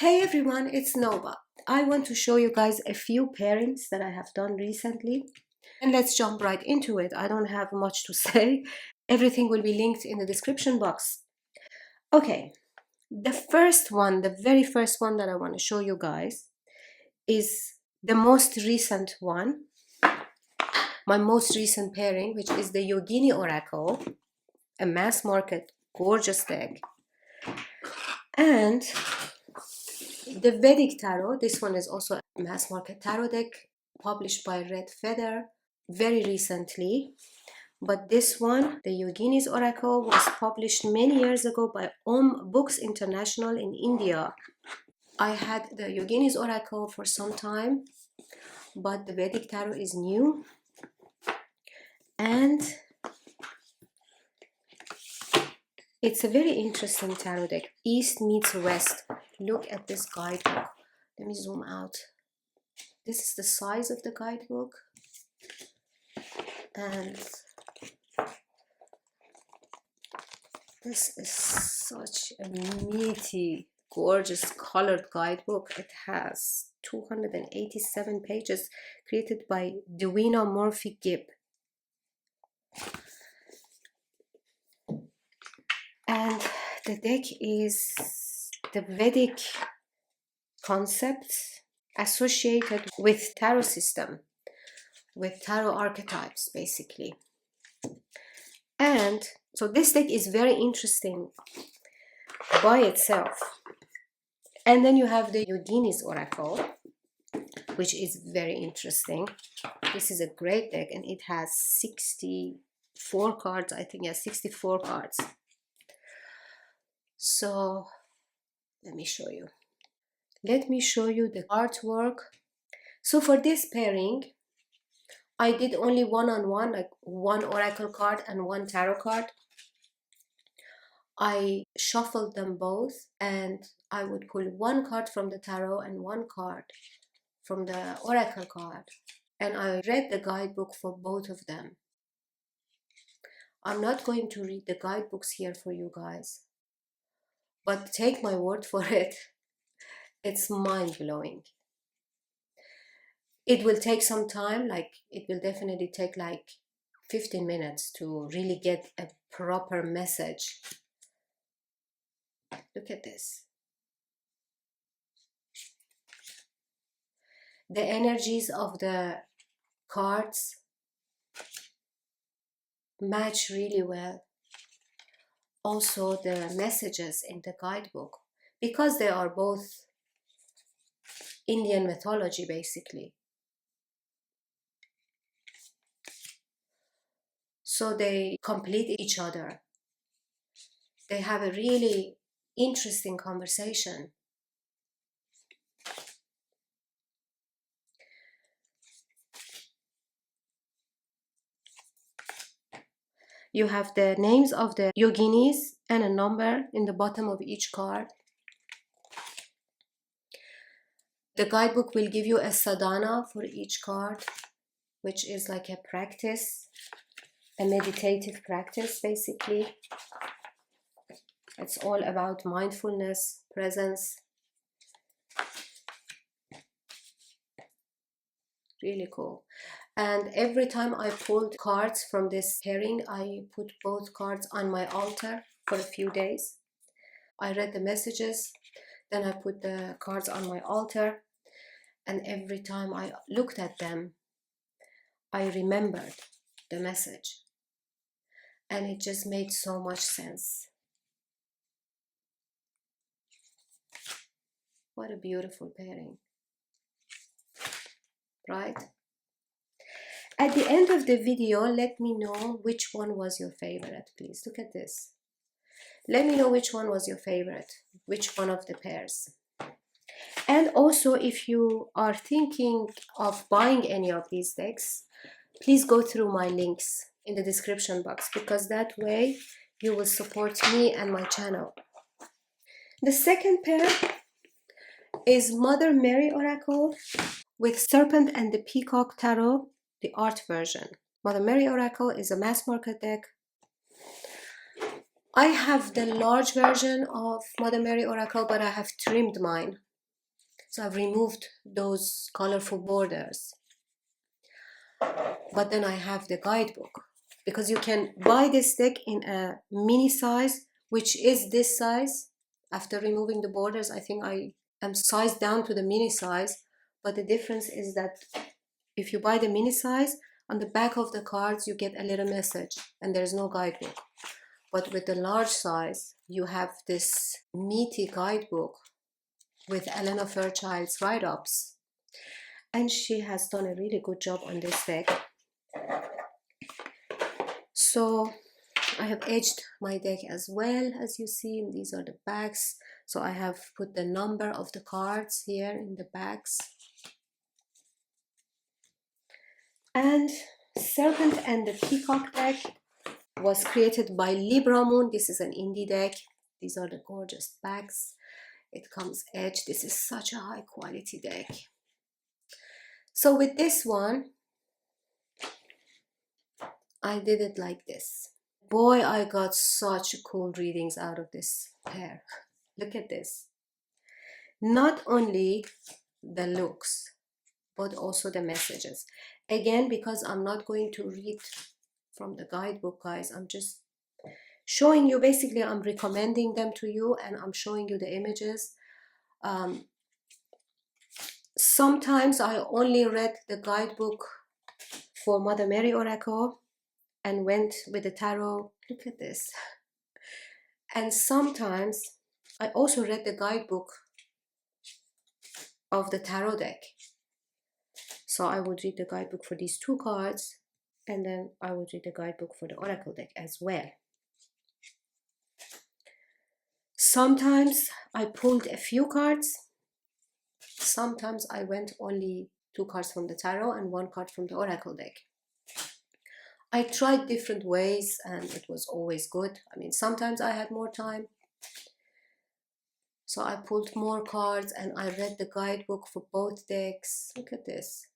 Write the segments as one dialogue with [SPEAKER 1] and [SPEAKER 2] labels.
[SPEAKER 1] Hey everyone, it's Nova. I want to show you guys a few pairings that I have done recently. And let's jump right into it. I don't have much to say. Everything will be linked in the description box. Okay, the first one, the very first one that I want to show you guys is the most recent one. My most recent pairing, which is the Yogini Oracle, a mass market gorgeous deck. And the Vedic Tarot, this one is also a mass market tarot deck published by Red Feather very recently. But this one, the Yoginis Oracle, was published many years ago by Books International in India. I had the Yoginis Oracle for some time, but the Vedic Tarot is new. And it's a very interesting tarot deck. East meets West. Look at this guidebook. Let me zoom out. This is the size of the guidebook. And this is such a meaty, gorgeous colored guidebook. It has 287 pages, created by Juno Murphy Gibb. And the deck is the Vedic concepts associated with tarot system, with tarot archetypes basically. And so this deck is very interesting by itself. And then you have the Yoginis Oracle, which is very interesting. This is a great deck and it has 64 cards, I think. Yes, 64 cards. So let me show you. Let me show you the artwork. So for this pairing, I did only one-on-one, like one oracle card and one tarot card. I shuffled them both and I would pull one card from the tarot and one card from the oracle card. And I read the guidebook for both of them. I'm not going to read the guidebooks here for you guys, but take my word for it. It's mind-blowing. It will take some time, like it will definitely take like 15 minutes to really get a proper message. Look at this. The energies of the cards match really well. Also the messages in the guidebook, because they are both Indian mythology basically. So they complete each other. They have a really interesting conversation. You have the names of the yoginis and a number in the bottom of each card. The guidebook will give you a sadhana for each card, which is like a practice, a meditative practice basically. It's all about mindfulness, presence. Really cool. And every time I pulled cards from this pairing, I put both cards on my altar for a few days. I read the messages, then I put the cards on my altar, and every time I looked at them, I remembered the message. And it just made so much sense. What a beautiful pairing, right? At the end of the video, let me know which one was your favorite, please. Look at this. Let me know which one was your favorite, which one of the pairs. And also, if you are thinking of buying any of these decks, please go through my links in the description box, because that way you will support me and my channel. The second pair is Mother Mary Oracle with Serpent and the Peacock Tarot, the art version. Mother Mary Oracle is a mass market deck. I have the large version of Mother Mary Oracle, but I have trimmed mine So I've removed those colorful borders. But then I have the guidebook, because you can buy this deck in a mini size, which is this size. After removing the borders, I think I am sized down to the mini size. But the difference is that if you buy the mini size, on the back of the cards you get a little message and there's no guidebook. But with the large size, you have this meaty guidebook with Elena Fairchild's write-ups. And she has done a really good job on this deck. So I have edged my deck as well, as you see, and these are the backs. So I have put the number of the cards here in the backs. And Serpent and the Peacock deck was created by Libra Moon. This is an indie deck. These are the gorgeous backs. It comes edged. This is such a high quality deck. So with this one, I did it like this. Boy, I got such cool readings out of this pair. Look at this. Not only the looks, but also the messages. Again, because I'm not going to read from the guidebook, guys, I'm just showing you, basically I'm recommending them to you and I'm showing you the images. Sometimes I only read the guidebook for Mother Mary Oracle and went with the tarot. Look at this. And sometimes I also read the guidebook of the tarot deck. So I would read the guidebook for these two cards, and then I would read the guidebook for the Oracle deck as well. Sometimes I pulled a few cards. Sometimes I went only 2 cards from the tarot and 1 card from the Oracle deck. I tried different ways and it was always good. I mean, sometimes I had more time, so I pulled more cards and I read the guidebook for both decks. Look at this.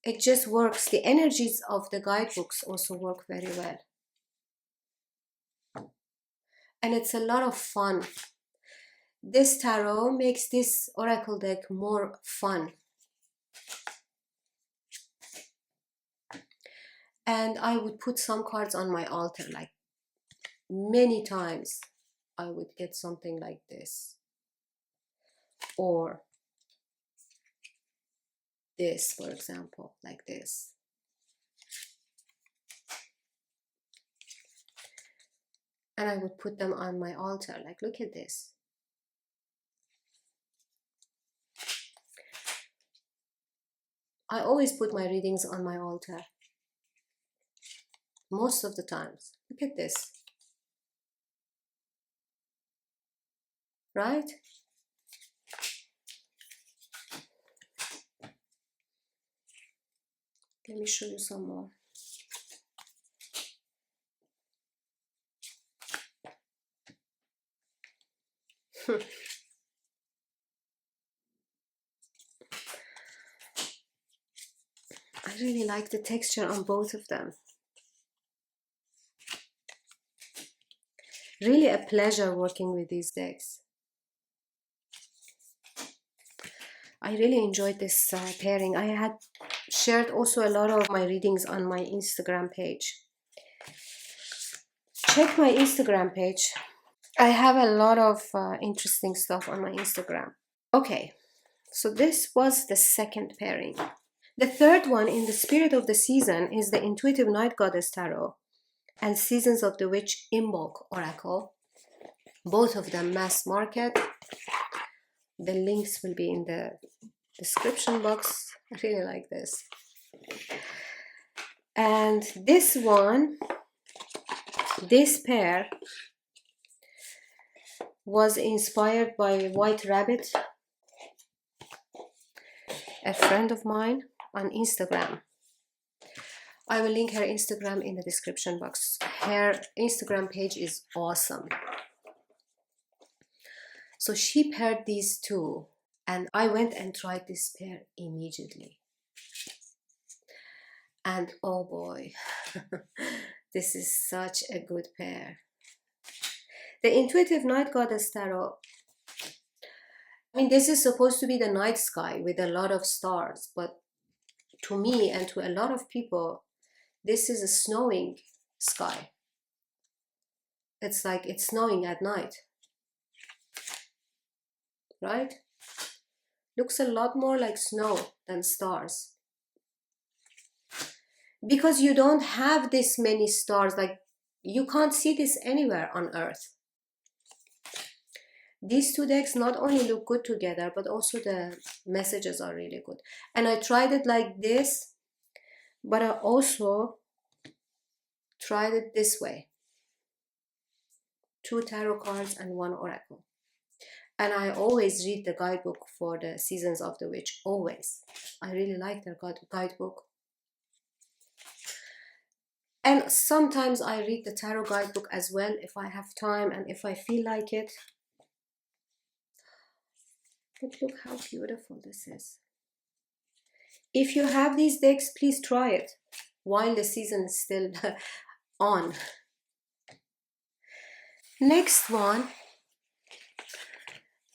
[SPEAKER 1] It just works. The energies of the guidebooks also work very well. And it's a lot of fun. This tarot makes this Oracle deck more fun. And I would put some cards on my altar, like many times I would get something like this. Or this, for example, like this. And I would put them on my altar, like, look at this. I always put my readings on my altar. Most of the times. Look at this. Right? Let me show you some more. I really like the texture on both of them. Really a pleasure working with these decks. I really enjoyed this pairing. I had shared also a lot of my readings on my Instagram page. Check my Instagram page. I have a lot of interesting stuff on my Instagram. Okay, so this was the second pairing. The third one in the spirit of the season is the Intuitive Night Goddess Tarot and Seasons of the Witch Imbolc Oracle. Both of them mass market. The links will be in the description box. I really like this. And this one, this pair, was inspired by White Rabbit, a friend of mine on Instagram. I will link her Instagram in the description box. Her Instagram page is awesome. So she paired these two, and I went and tried this pair immediately. And oh boy, this is such a good pair. The Intuitive Night Goddess Tarot I mean, this is supposed to be the night sky with a lot of stars, but to me and to a lot of people, this is a snowing sky. It's like it's snowing at night, right? Looks a lot more like snow than stars. Because you don't have this many stars, like you can't see this anywhere on Earth. These two decks not only look good together, but also the messages are really good. And I tried it like this, but I also tried it this way. 2 tarot cards and 1 oracle. And I always read the guidebook for the Seasons of the Witch, always. I really like their guidebook. And sometimes I read the tarot guidebook as well if I have time and if I feel like it. But look how beautiful this is. If you have these decks, please try it while the season is still on. Next one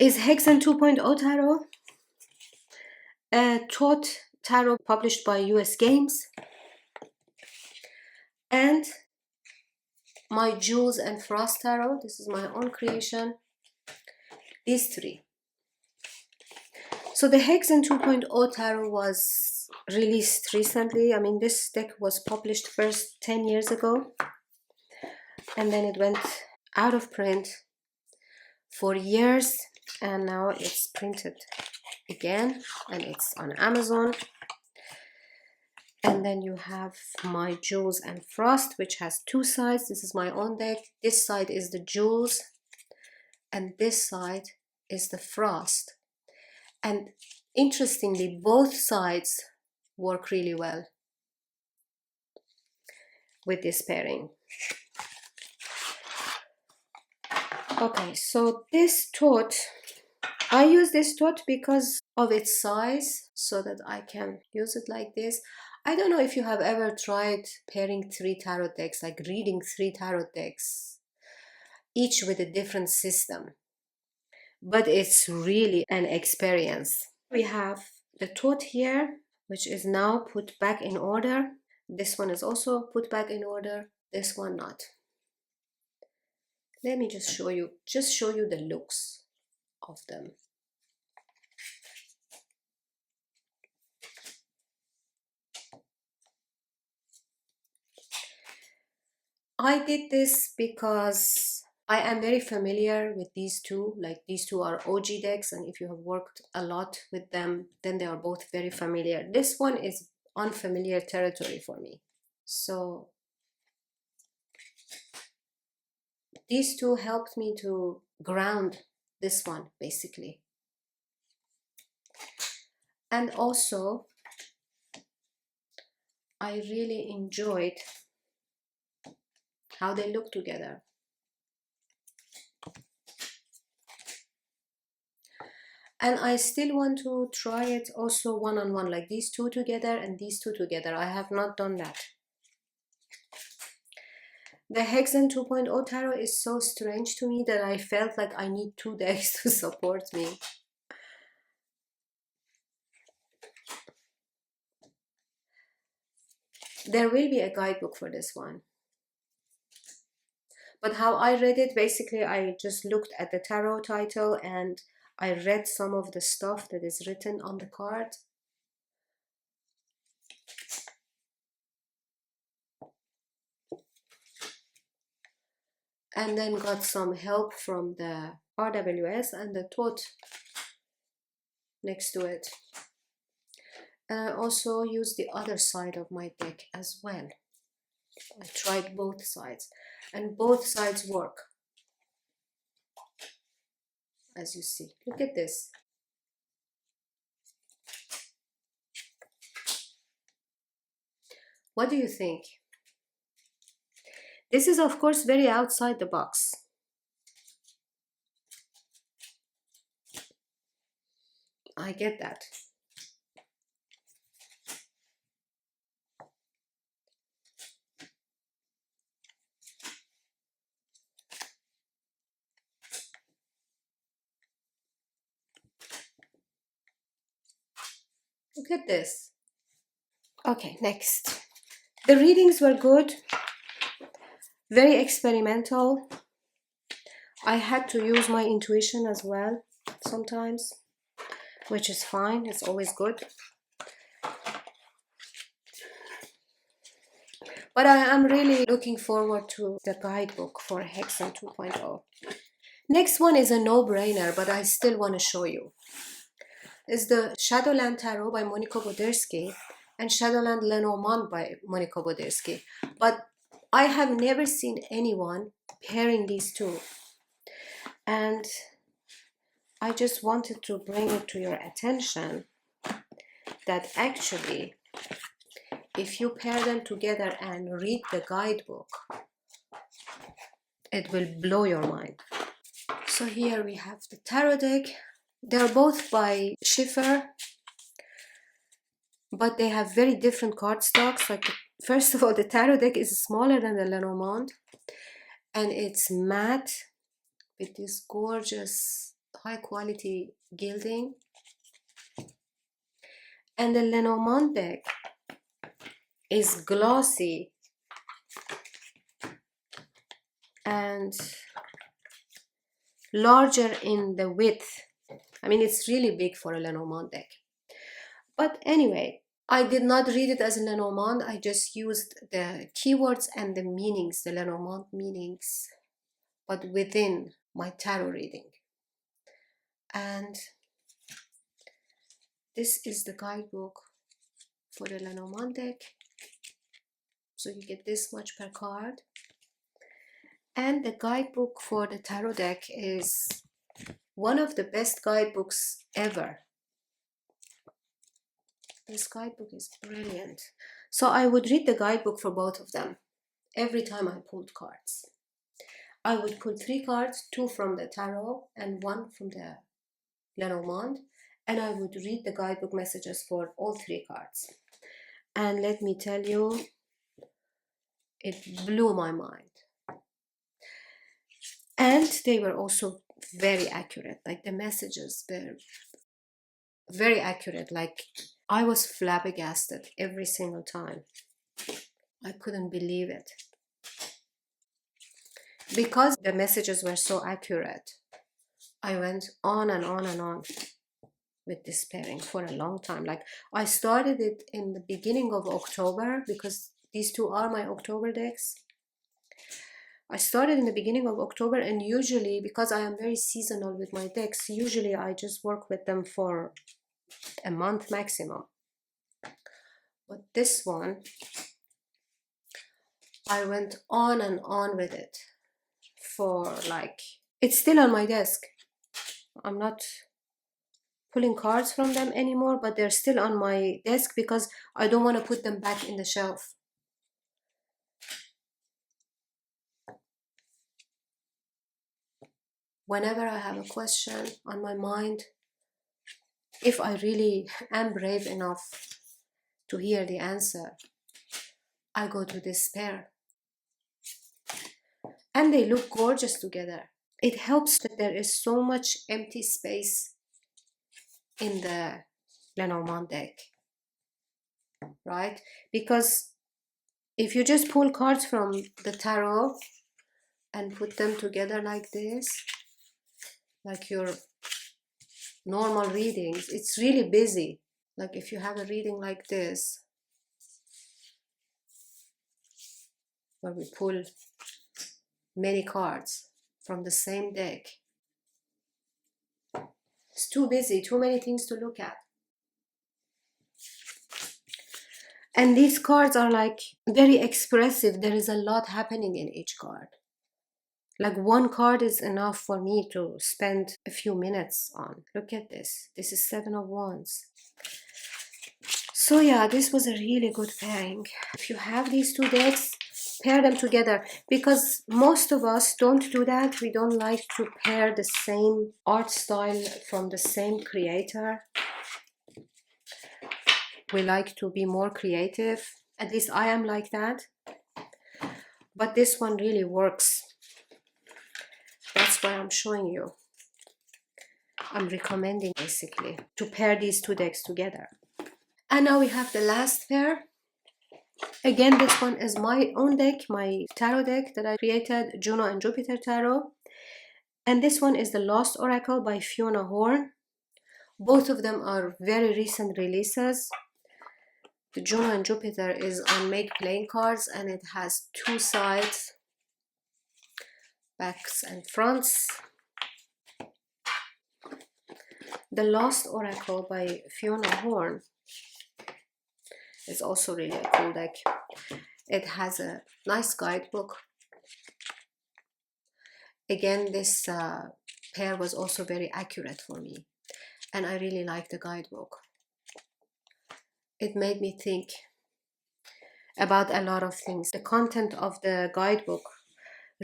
[SPEAKER 1] is Hexen 2.0 Tarot. Thoth Tarot, published by US Games. And my Jewels and Frost Tarot. This is my own creation. These 3. So the Hexen 2.0 Tarot was released recently. I mean, this deck was published first 10 years ago. And then it went out of print for years. And now it's printed again. And it's on Amazon. And then you have my Jewels and Frost, which has 2 sides. This is my own deck. This side is the Jewels. And this side is the Frost. And interestingly, both sides work really well with this pairing. Okay, so this Thoth, I use this Thoth because of its size, so that I can use it like this. I don't know if you have ever tried pairing 3 tarot decks, like reading 3 tarot decks, each with a different system. But it's really an experience. We have the Thoth here, which is now put back in order. This one is also put back in order. This one not. Let me just show you the looks of them. I did this because I am very familiar with these two. Like, these two are OG decks, and if you have worked a lot with them, then they are both very familiar. This one is unfamiliar territory for me. So these two helped me to ground this one, basically. And also, I really enjoyed how they look together. And I still want to try it also one-on-one, like these two together and these two together. I have not done that. The Hexen 2.0 Tarot is so strange to me that I felt like I need 2 decks to support me. There will be a guidebook for this one. But how I read it, basically I just looked at the tarot title and I read some of the stuff that is written on the card. And then got some help from the RWS and the Thoth next to it. And I also used the other side of my deck as well. I tried both sides, and both sides work. As you see, look at this. What do you think? This is, of course, very outside the box. I get that. Look at this. Okay, next. The readings were good, very experimental. I had to use my intuition as well sometimes, which is fine, it's always good. But I am really looking forward to the guidebook for Hexen 2.0. Next one is a no-brainer, but I still want to show you. It's the Shadowland Tarot by Monica Bodersky and Shadowland Lenormand by Monica Bodersky. But I have never seen anyone pairing these two. And I just wanted to bring it to your attention that actually, if you pair them together and read the guidebook, it will blow your mind. So here we have the tarot deck. They're both by Schiffer, but they have very different cardstocks. Like, first of all, the tarot deck is smaller than the Lenormand, and it's matte with this gorgeous high quality gilding. And the Lenormand deck is glossy and larger in the width. I mean, it's really big for a Lenormand deck. But anyway, I did not read it as a Lenormand. I just used the keywords and the meanings, the Lenormand meanings, but within my tarot reading. And this is the guidebook for the Lenormand deck. So you get this much per card. And the guidebook for the tarot deck is one of the best guidebooks ever. This guidebook is brilliant. So I would read the guidebook for both of them every time I pulled cards. I would pull 3 cards, 2 from the tarot and 1 from the Lenormand, and I would read the guidebook messages for all 3 cards. And let me tell you, it blew my mind. And they were also very accurate. Like, the messages were very accurate. Like, I was flabbergasted every single time. I couldn't believe it. Because the messages were so accurate, I went on and on and on with this pairing for a long time. Like, I started it in the beginning of October, because these two are my October decks. I started in the beginning of October, and usually, because I am very seasonal with my decks, usually I just work with them for a month maximum. But this one, I went on and on with it for like, it's still on my desk. I'm not pulling cards from them anymore, but they're still on my desk because I don't want to put them back in the shelf. Whenever I have a question on my mind, if I really am brave enough to hear the answer, I go to this pair. And they look gorgeous together. It helps that there is so much empty space in the Lenormand deck, right? Because if you just pull cards from the tarot and put them together like this, like your normal readings, it's really busy. Like, if you have a reading like this, where we pull many cards from the same deck, it's too busy, too many things to look at. And these cards are like very expressive. There is a lot happening in each card. Like, one card is enough for me to spend a few minutes on. Look at this. This is 7 of Wands. So yeah, this was a really good pairing. If you have these two decks, pair them together, because most of us don't do that. We don't like to pair the same art style from the same creator. We like to be more creative. At least I am like that. But this one really works. That's why I'm showing you. I'm recommending basically to pair these two decks together. And now we have the last pair. Again, this one is my own deck, my tarot deck that I created, Juno and Jupiter Tarot. And this one is the Lost Oracle by Fiona Horn. Both of them are very recent releases. The Juno and Jupiter is on Make Playing Cards, and it has two sides, backs and fronts. The Lost Oracle by Fiona Horn is also really a cool deck. It has a nice guidebook. Again, this pair was also very accurate for me, and I really like the guidebook. It made me think about a lot of things. The content of the guidebook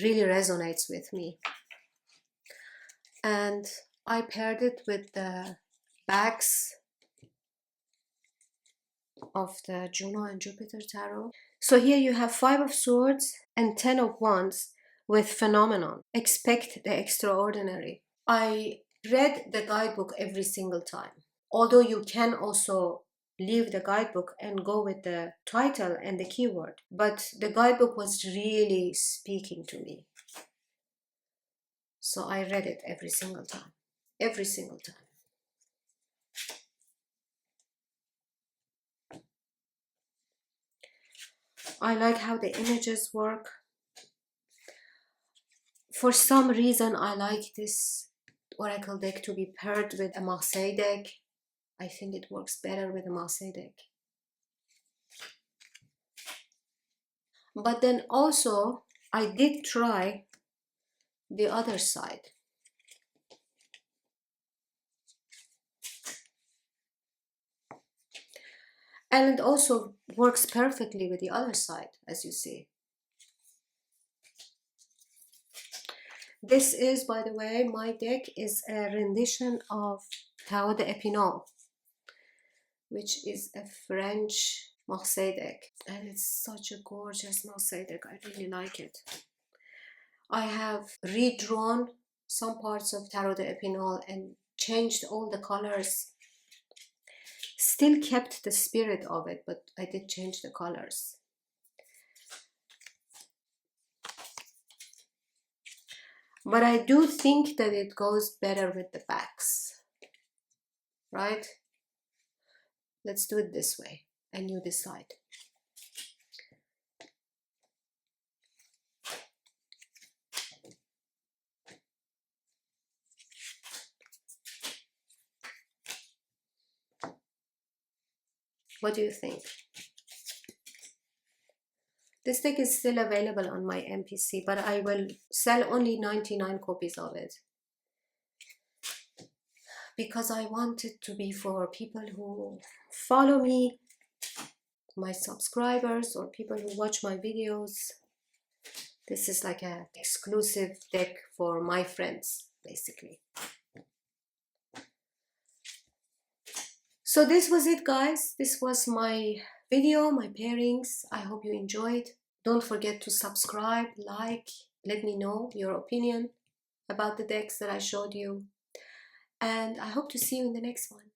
[SPEAKER 1] really resonates with me. And I paired it with the backs of the Juno and Jupiter Tarot. So here you have 5 of Swords and 10 of Wands with Phenomenon. Expect the extraordinary. I read the guidebook every single time. Although you can also leave the guidebook and go with the title and the keyword. But the guidebook was really speaking to me. So I read it every single time. Every single time. I like how the images work. For some reason, I like this Oracle deck to be paired with a Marseille deck. I think it works better with a Marseille deck. But then also, I did try the other side. And it also works perfectly with the other side, as you see. This is, by the way, my deck is a rendition of Tarot d'Épinal, which is a French Marseille deck. And it's such a gorgeous Marseille deck. I really like it. I have redrawn some parts of Tarot d'Épinal and changed all the colors. Still kept the spirit of it, but I did change the colors. But I do think that it goes better with the backs, right? Let's do it this way, and you decide. What do you think? This deck is still available on my MPC, but I will sell only 99 copies of it. Because I want it to be for people who follow me, my subscribers, or people who watch my videos. This is like an exclusive deck for my friends, basically. So this was it, guys. This was my video, my pairings. I hope you enjoyed. Don't forget to subscribe, like, let me know your opinion about the decks that I showed you. And I hope to see you in the next one.